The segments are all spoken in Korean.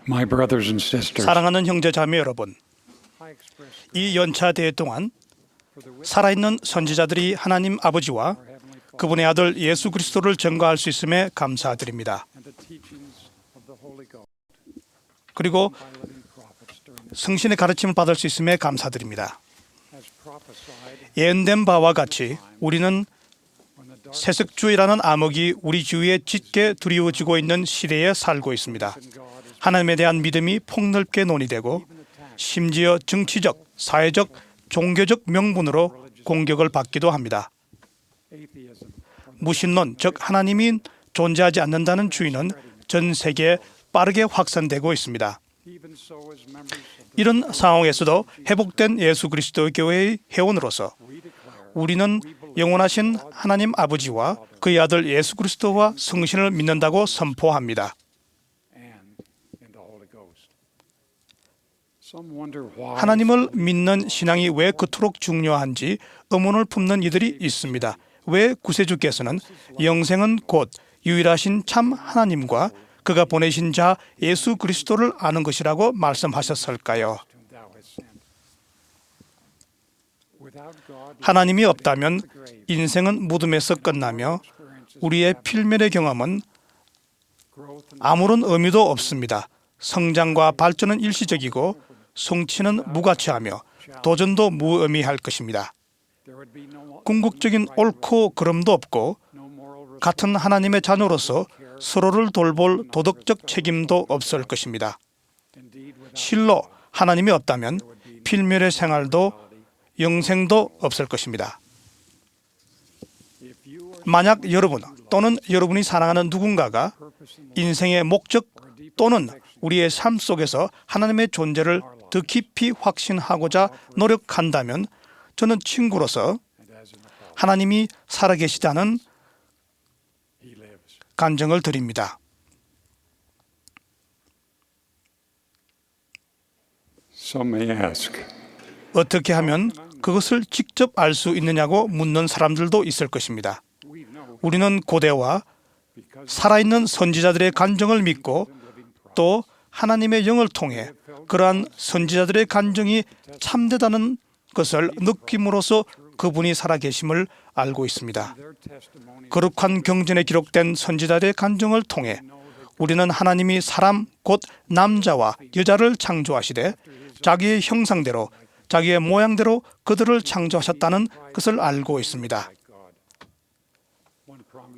My brothers and sisters, 사랑하는 형제 자매 여러분, 이 연차 대회 동안 살아있는 선지자들이 하나님 아버지와 그분의 아들 예수 그리스도를 증거할 수 있음에 감사드립니다. 그리고 성신의 가르침을 받을 수 있음에 감사드립니다. 예언된 바와 같이 우리는 세습주의라는 암흑이 우리 주위에 짙게 두려워지고 있는 시대에 살고 있습니다. 하나님에 대한 믿음이 폭넓게 논의되고 심지어 정치적, 사회적, 종교적 명분으로 공격을 받기도 합니다. 무신론, 즉 하나님이 존재하지 않는다는 주의는 전 세계에 빠르게 확산되고 있습니다. 이런 상황에서도 회복된 예수 그리스도 교회의 회원으로서 우리는 영원하신 하나님 아버지와 그의 아들 예수 그리스도와 성신을 믿는다고 선포합니다. 하나님을 믿는 신앙이 왜 그토록 중요한지 의문을 품는 이들이 있습니다. 왜 구세주께서는 영생은 곧 유일하신 참 하나님과 그가 보내신 자 예수 그리스도를 아는 것이라고 말씀하셨을까요? 하나님이 없다면 인생은 무덤에서 끝나며 우리의 필멸의 경험은 아무런 의미도 없습니다. 성장과 발전은 일시적이고 성취는 무가치하며 도전도 무의미할 것입니다. 궁극적인 옳고 그름도 없고 같은 하나님의 자녀로서 서로를 돌볼 도덕적 책임도 없을 것입니다. 실로 하나님이 없다면 필멸의 생활도 영생도 없을 것입니다. 만약 여러분 또는 여러분이 사랑하는 누군가가 인생의 목적 또는 우리의 삶 속에서 하나님의 존재를 더 깊이 확신하고자 노력한다면 저는 친구로서 하나님이 살아계시다는 간증을 드립니다. some may ask, 어떻게 하면 그것을 직접 알 수 있느냐고 묻는 사람들도 있을 것입니다. 우리는 고대와 살아있는 선지자들의 간증을 믿고 또 하나님의 영을 통해 그러한 선지자들의 간증이 참되다는 것을 느낌으로써 그분이 살아계심을 알고 있습니다. 거룩한 경전에 기록된 선지자들의 간증을 통해 우리는 하나님이 사람 곧 남자와 여자를 창조하시되 자기의 형상대로 자기의 모양대로 그들을 창조하셨다는 것을 알고 있습니다.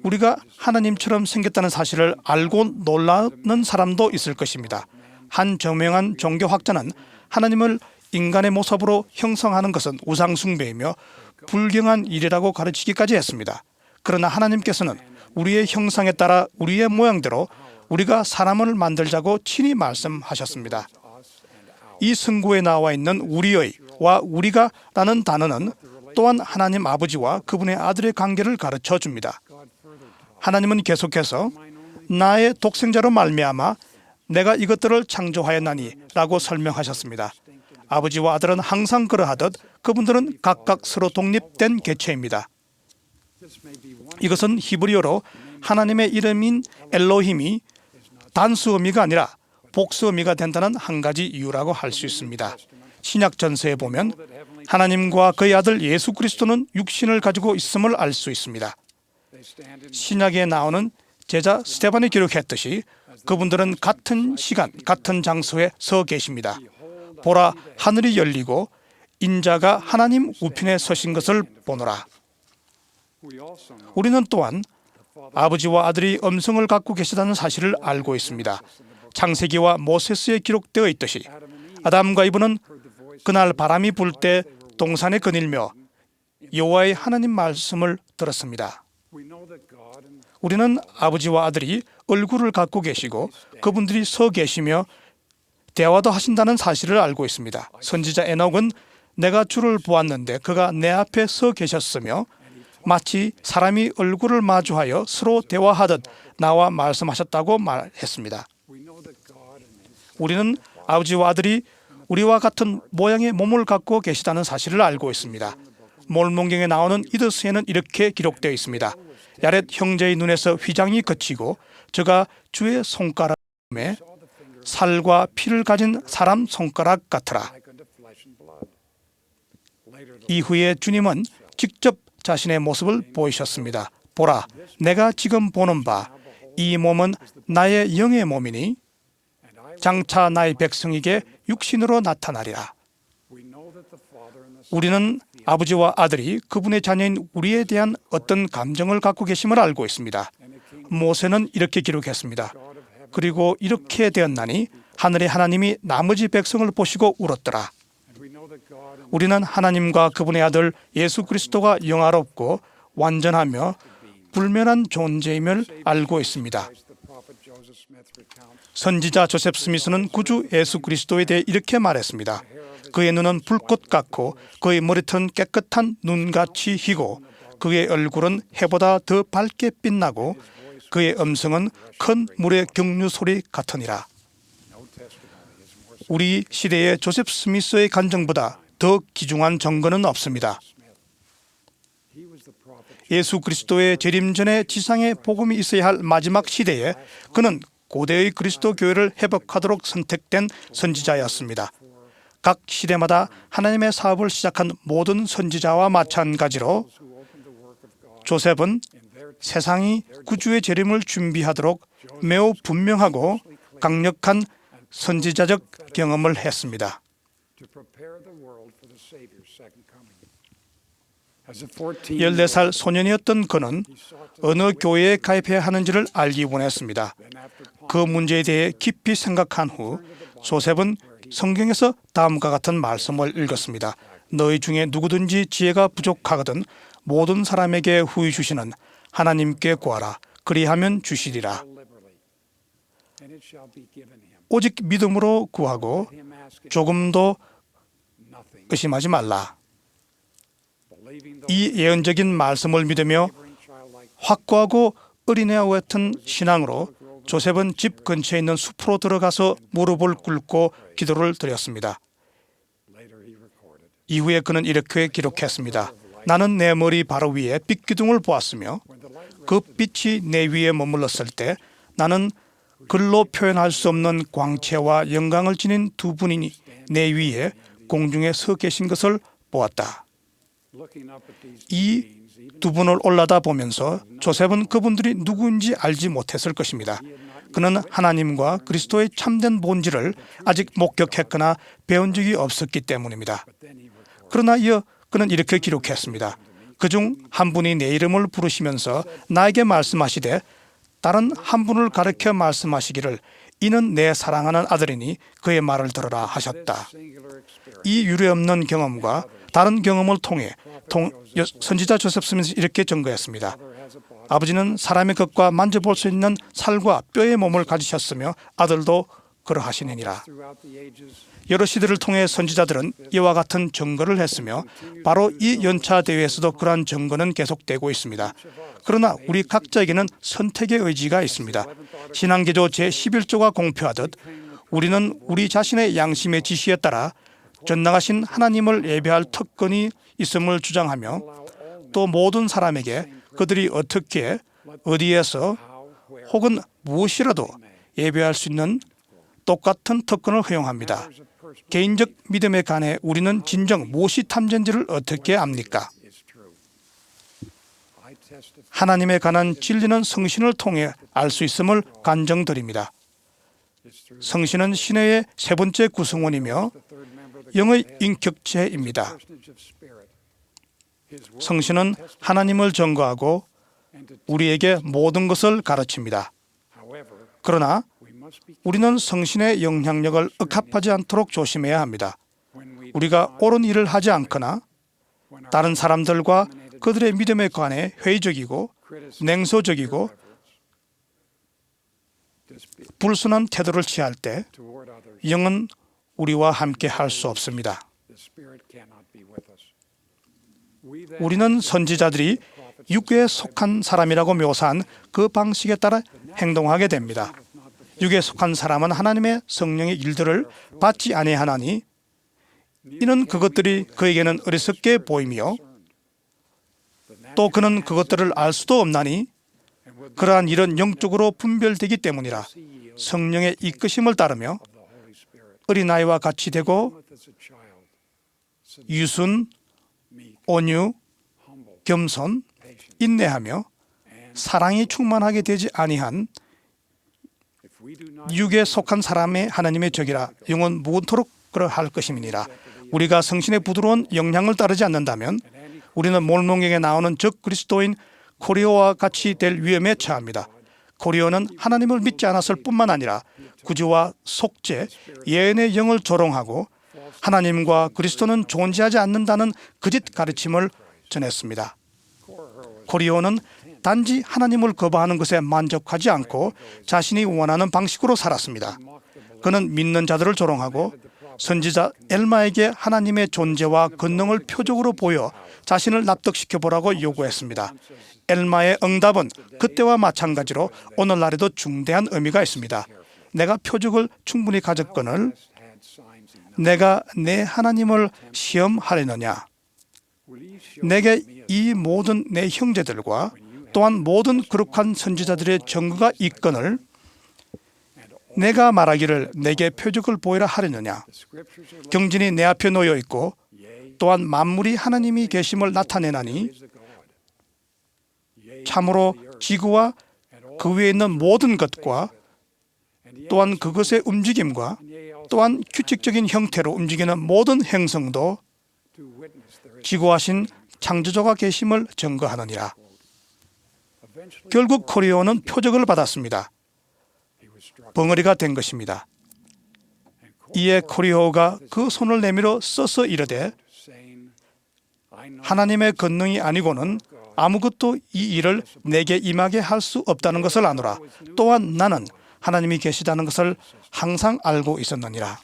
우리가 하나님처럼 생겼다는 사실을 알고 놀라는 사람도 있을 것입니다. 한 저명한 종교학자는 하나님을 인간의 모습으로 형성하는 것은 우상숭배이며 불경한 일이라고 가르치기까지 했습니다. 그러나 하나님께서는 우리의 형상에 따라 우리의 모양대로 우리가 사람을 만들자고 친히 말씀하셨습니다. 이 성구에 나와 있는 우리의와 우리가라는 단어는 또한 하나님 아버지와 그분의 아들의 관계를 가르쳐 줍니다. 하나님은 계속해서 나의 독생자로 말미암아 내가 이것들을 창조하였나니 라고 설명하셨습니다. 아버지와 아들은 항상 그러하듯 그분들은 각각 서로 독립된 개체입니다. 이것은 히브리어로 하나님의 이름인 엘로힘이 단수 의미가 아니라 복수 의미가 된다는 한 가지 이유라고 할 수 있습니다. 신약 전서에 보면 하나님과 그의 아들 예수 그리스도는 육신을 가지고 있음을 알 수 있습니다. 신약에 나오는 제자 스데반이 기록했듯이 그분들은 같은 시간, 같은 장소에 서 계십니다. 보라, 하늘이 열리고 인자가 하나님 우편에 서신 것을 보노라. 우리는 또한 아버지와 아들이 음성을 갖고 계시다는 사실을 알고 있습니다. 창세기와 모세스에 기록되어 있듯이 아담과 이브는 그날 바람이 불 때 동산에 거닐며 여호와의 하나님 말씀을 들었습니다. 우리는 아버지와 아들이 얼굴을 갖고 계시고 그분들이 서 계시며 대화도 하신다는 사실을 알고 있습니다. 선지자 에녹은 내가 주를 보았는데 그가 내 앞에 서 계셨으며 마치 사람이 얼굴을 마주하여 서로 대화하듯 나와 말씀하셨다고 말했습니다. 우리는 아버지와 아들이 우리와 같은 모양의 몸을 갖고 계시다는 사실을 알고 있습니다. 몰몬경에 나오는 이드스에는 이렇게 기록되어 있습니다. 야렛 형제의 눈에서 휘장이 그치고 저가 주의 손가락에 살과 피를 가진 사람 손가락 같으라. 이후에 주님은 직접 자신의 모습을 보이셨습니다. 보라, 내가 지금 보는 바 이 몸은 나의 영의 몸이니 장차 나의 백성에게 육신으로 나타나리라. 우리는 아버지와 아들이 그분의 자녀인 우리에 대한 어떤 감정을 갖고 계심을 알고 있습니다. 모세는 이렇게 기록했습니다. 그리고 이렇게 되었나니 하늘의 하나님이 나머지 백성을 보시고 울었더라. 우리는 하나님과 그분의 아들 예수 그리스도가 영화롭고 완전하며 불멸한 존재임을 알고 있습니다. 선지자 조셉 스미스는 구주 예수 그리스도에 대해 이렇게 말했습니다. 그의 눈은 불꽃 같고 그의 머리털은 깨끗한 눈같이 희고 그의 얼굴은 해보다 더 밝게 빛나고 그의 음성은 큰 물의 경류 소리 같으니라. 우리 시대의 조셉 스미스의 간증보다 더 귀중한 증거는 없습니다. 예수 그리스도의 재림 전에 지상에 복음이 있어야 할 마지막 시대에 그는 고대의 그리스도 교회를 회복하도록 선택된 선지자였습니다. 각 시대마다 하나님의 사업을 시작한 모든 선지자와 마찬가지로 조셉은 세상이 구주의 재림을 준비하도록 매우 분명하고 강력한 선지자적 경험을 했습니다. 14살 소년이었던 그는 어느 교회에 가입해야 하는지를 알기 원했습니다. 그 문제에 대해 깊이 생각한 후 조셉은 성경에서 다음과 같은 말씀을 읽었습니다. 너희 중에 누구든지 지혜가 부족하거든 모든 사람에게 후히 주시는 하나님께 구하라. 그리하면 주시리라. 오직 믿음으로 구하고 조금도 의심하지 말라. 이 예언적인 말씀을 믿으며 확고하고 어린애와 같은 신앙으로 조셉은 집 근처에 있는 숲으로 들어가서 무릎을 꿇고 기도를 드렸습니다. 이후에 그는 이렇게 기록했습니다. 나는 내 머리 바로 위에 빛기둥을 보았으며 그 빛이 내 위에 머물렀을 때 나는 글로 표현할 수 없는 광채와 영광을 지닌 두 분이 내 위에 공중에 서 계신 것을 보았다. 이 두 분을 올라다 보면서 조셉은 그분들이 누구인지 알지 못했을 것입니다. 그는 하나님과 그리스도의 참된 본질을 아직 목격했거나 배운 적이 없었기 때문입니다. 그러나 이어 그는 이렇게 기록했습니다. 그중 한 분이 내 이름을 부르시면서 나에게 말씀하시되 다른 한 분을 가르쳐 말씀하시기를 이는 내 사랑하는 아들이니 그의 말을 들으라 하셨다. 이 유례없는 경험과 다른 경험을 통해 선지자 조셉 스미스는 이렇게 증거했습니다. 아버지는 사람의 것과 만져볼 수 있는 살과 뼈의 몸을 가지셨으며 아들도 그러하시느니라. 여러 시대를 통해 선지자들은 이와 같은 증거를 했으며 바로 이 연차 대회에서도 그러한 증거는 계속되고 있습니다. 그러나 우리 각자에게는 선택의 의지가 있습니다. 신앙기조 제11조가 공표하듯 우리는 우리 자신의 양심의 지시에 따라 전능하신 하나님을 예배할 특권이 있음을 주장하며 또 모든 사람에게 그들이 어떻게 어디에서 혹은 무엇이라도 예배할 수 있는 똑같은 특권을 허용합니다. 개인적 믿음에 관해 우리는 진정 무엇이 탐진지를 어떻게 압니까? 하나님에 관한 진리는 성신을 통해 알 수 있음을 간증드립니다. 성신은 신의 세 번째 구성원이며 영의 인격체입니다. 성신은 하나님을 증거하고 우리에게 모든 것을 가르칩니다. 그러나 우리는 성신의 영향력을 억압하지 않도록 조심해야 합니다. 우리가 옳은 일을 하지 않거나 다른 사람들과 그들의 믿음에 관해 회의적이고 냉소적이고 불순한 태도를 취할 때 영은 우리와 함께 할 수 없습니다. 우리는 선지자들이 육에 속한 사람이라고 묘사한 그 방식에 따라 행동하게 됩니다. 육에 속한 사람은 하나님의 성령의 일들을 받지 아니하나니 이는 그것들이 그에게는 어리석게 보이며 또 그는 그것들을 알 수도 없나니 그러한 일은 영적으로 분별되기 때문이라. 성령의 이끄심을 따르며 어린아이와 같이 되고 유순, 온유, 겸손, 인내하며 사랑이 충만하게 되지 아니한 육에 속한 사람의 하나님의 적이라 영원 무건토록 그러할 것임이니라. 우리가 성신의 부드러운 영향을 따르지 않는다면 우리는 몰몬경에 나오는 적 그리스도인 고리오와 같이 될 위험에 처합니다. 고리오는 하나님을 믿지 않았을 뿐만 아니라 구주와 속죄, 예언의 영을 조롱하고 하나님과 그리스도는 존재하지 않는다는 거짓 가르침을 전했습니다. 고리오는 단지 하나님을 거부하는 것에 만족하지 않고 자신이 원하는 방식으로 살았습니다. 그는 믿는 자들을 조롱하고 선지자 엘마에게 하나님의 존재와 권능을 표적으로 보여 자신을 납득시켜 보라고 요구했습니다. 엘마의 응답은 그때와 마찬가지로 오늘날에도 중대한 의미가 있습니다. 내가 표적을 충분히 가졌거늘 내가 내 하나님을 시험하려느냐? 내게 이 모든 내 형제들과 또한 모든 거룩한 선지자들의 증거가 있거늘 내가 말하기를 내게 표적을 보이라 하려느냐? 경진이 내 앞에 놓여 있고 또한 만물이 하나님이 계심을 나타내나니 참으로 지구와 그 위에 있는 모든 것과 또한 그것의 움직임과 또한 규칙적인 형태로 움직이는 모든 행성도 지구하신 창조주가 계심을 증거하느니라. 결국 고리오는 표적을 받았습니다. 벙어리가 된 것입니다. 이에 고리오가 그 손을 내밀어 써서 이르되 하나님의 권능이 아니고는 아무것도 이 일을 내게 임하게 할 수 없다는 것을 아노라. 또한 나는 하나님이 계시다는 것을 항상 알고 있었느니라.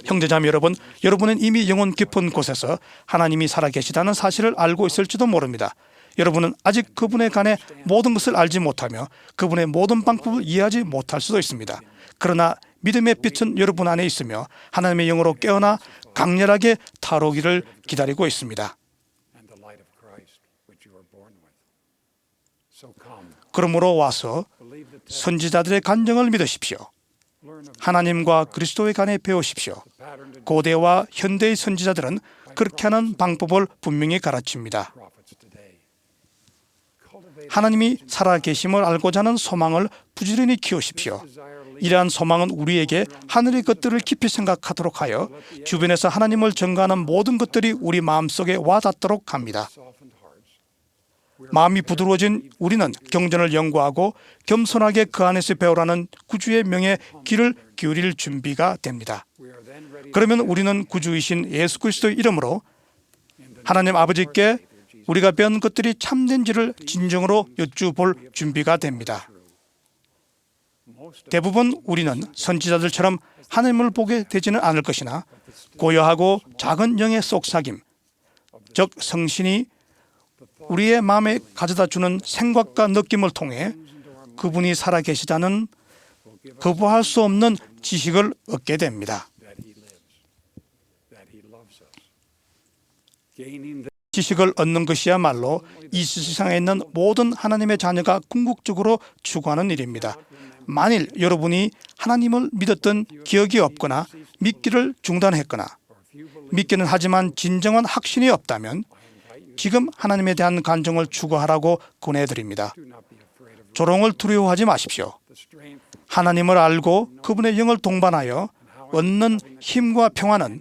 형제자매 여러분, 여러분은 이미 영혼 깊은 곳에서 하나님이 살아계시다는 사실을 알고 있을지도 모릅니다. 여러분은 아직 그분에 관해 모든 것을 알지 못하며 그분의 모든 방법을 이해하지 못할 수도 있습니다. 그러나 믿음의 빛은 여러분 안에 있으며 하나님의 영으로 깨어나 강렬하게 타오르기를 기다리고 있습니다. 그러므로 와서 선지자들의 간증을 믿으십시오. 하나님과 그리스도에 관해 배우십시오. 고대와 현대의 선지자들은 그렇게 하는 방법을 분명히 가르칩니다. 하나님이 살아계심을 알고자 하는 소망을 부지런히 키우십시오. 이러한 소망은 우리에게 하늘의 것들을 깊이 생각하도록 하여 주변에서 하나님을 증거하는 모든 것들이 우리 마음속에 와닿도록 합니다. 마음이 부드러워진 우리는 경전을 연구하고 겸손하게 그 안에서 배우라는 구주의 명에 귀를 기울일 준비가 됩니다. 그러면 우리는 구주이신 예수 그리스도의 이름으로 하나님 아버지께 우리가 배운 것들이 참된지를 진정으로 여쭈볼 준비가 됩니다. 대부분 우리는 선지자들처럼 하나님을 보게 되지는 않을 것이나 고요하고 작은 영의 속삭임, 즉 성신이 우리의 마음에 가져다 주는 생각과 느낌을 통해 그분이 살아계시다는 거부할 수 없는 지식을 얻게 됩니다. 지식을 얻는 것이야말로 이 세상에 있는 모든 하나님의 자녀가 궁극적으로 추구하는 일입니다. 만일 여러분이 하나님을 믿었던 기억이 없거나 믿기를 중단했거나 믿기는 하지만 진정한 확신이 없다면 지금 하나님에 대한 간증을 추구하라고 권해드립니다. 조롱을 두려워하지 마십시오. 하나님을 알고 그분의 영을 동반하여 얻는 힘과 평안은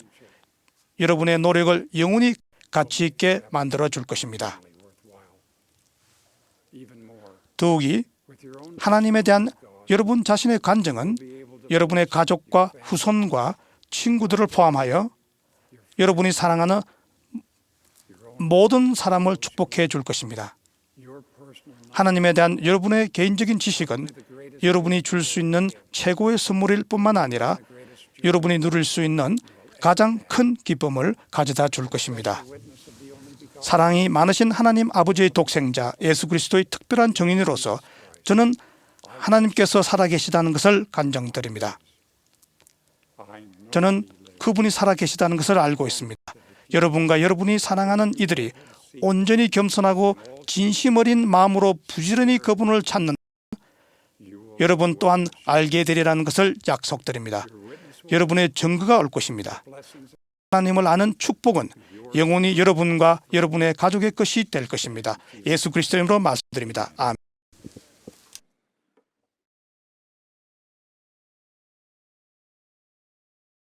여러분의 노력을 영원히 가치 있게 만들어 줄 것입니다. 더욱이 하나님에 대한 여러분 자신의 간증은 여러분의 가족과 후손과 친구들을 포함하여 여러분이 사랑하는 모든 사람을 축복해 줄 것입니다. 하나님에 대한 여러분의 개인적인 지식은 여러분이 줄 수 있는 최고의 선물일 뿐만 아니라 여러분이 누릴 수 있는 가장 큰 기쁨을 가져다 줄 것입니다. 사랑이 많으신 하나님 아버지의 독생자 예수 그리스도의 특별한 증인으로서 저는 하나님께서 살아계시다는 것을 간증드립니다. 저는 그분이 살아계시다는 것을 알고 있습니다. 여러분과 여러분이 사랑하는 이들이 온전히 겸손하고 진심 어린 마음으로 부지런히 그분을 찾는 여러분 또한 알게 되리라는 것을 약속드립니다. 여러분의 증거가 올 것입니다. 하나님을 아는 축복은 영원히 여러분과 여러분의 가족의 것이 될 것입니다. 예수 그리스도 이름으로 말씀드립니다. 아멘.